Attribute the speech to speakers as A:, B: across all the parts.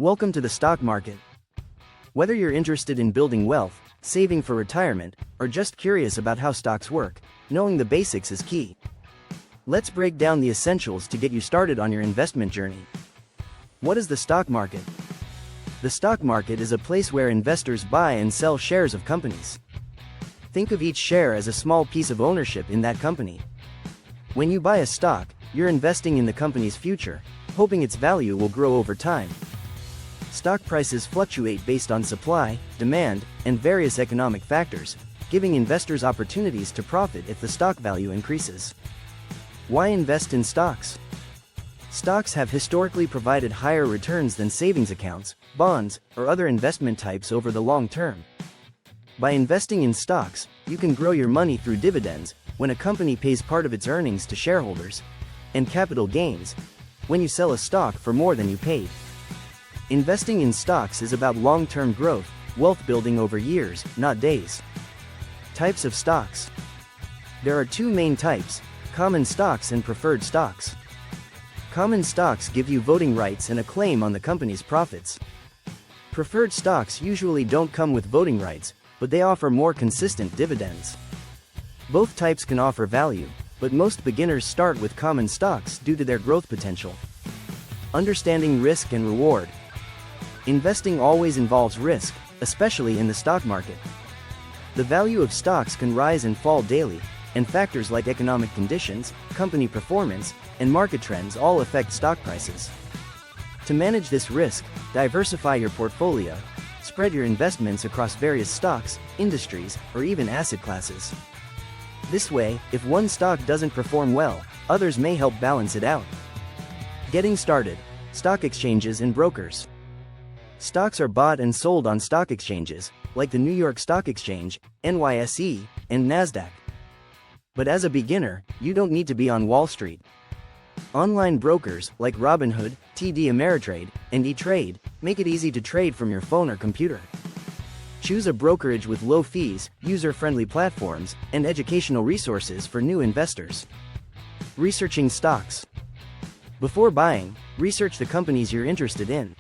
A: Welcome to the stock market. Whether you're interested in building wealth, saving for retirement, or just curious about how stocks work, knowing the basics is key. Let's break down the essentials to get you started on your investment journey. What is the stock market? The stock market is a place where investors buy and sell shares of companies. Think of each share as a small piece of ownership in that company. When you buy a stock, you're investing in the company's future, hoping its value will grow over time. Stock prices fluctuate based on supply, demand, and various economic factors, giving investors opportunities to profit if the stock value increases. Why invest in stocks? Stocks have historically provided higher returns than savings accounts, bonds, or other investment types over the long term. By investing in stocks, you can grow your money through dividends, when a company pays part of its earnings to shareholders, and capital gains, when you sell a stock for more than you paid. Investing in stocks is about long-term growth, wealth building over years, not days. Types of stocks. There are two main types: common stocks and preferred stocks. Common stocks give you voting rights and a claim on the company's profits. Preferred stocks usually don't come with voting rights, but they offer more consistent dividends. Both types can offer value, but most beginners start with common stocks due to their growth potential. Understanding risk and reward. Investing always involves risk, especially in the stock market. The value of stocks can rise and fall daily, and factors like economic conditions, company performance, and market trends all affect stock prices. To manage this risk, diversify your portfolio. Spread your investments across various stocks, industries, or even asset classes. This way, if one stock doesn't perform well, others may help balance it out. Getting started. Stock exchanges and brokers. Stocks are bought and sold on stock exchanges, like the New York Stock Exchange, NYSE, and NASDAQ. But as a beginner, you don't need to be on Wall Street. Online brokers, like Robinhood, TD Ameritrade, and E-Trade, make it easy to trade from your phone or computer. Choose a brokerage with low fees, user-friendly platforms, and educational resources for new investors. Researching stocks. Before buying, research the companies you're interested in.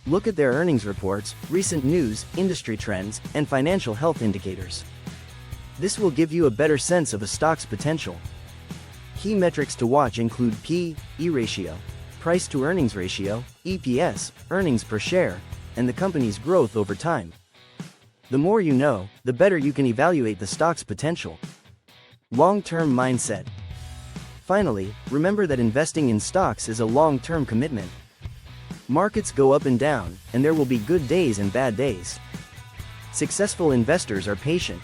A: Look at their earnings reports, recent news, industry trends, and financial health indicators. This will give you a better sense of a stock's potential. Key metrics to watch include P/E ratio, price-to-earnings ratio, EPS, earnings per share, and the company's growth over time. The more you know, the better you can evaluate the stock's potential. Long-term mindset. Finally, remember that investing in stocks is a long-term commitment. Markets go up and down, and there will be good days and bad days. Successful investors are patient.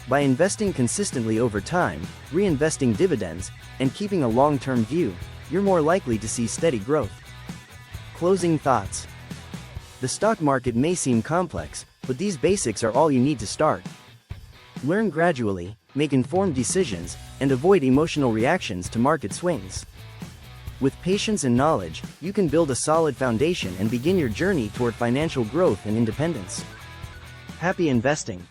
A: By investing consistently over time, reinvesting dividends, and keeping a long-term view, you're more likely to see steady growth. Closing thoughts. The stock market may seem complex, but these basics are all you need to start. Learn gradually, make informed decisions, and avoid emotional reactions to market swings. With patience and knowledge, you can build a solid foundation and begin your journey toward financial growth and independence. Happy investing!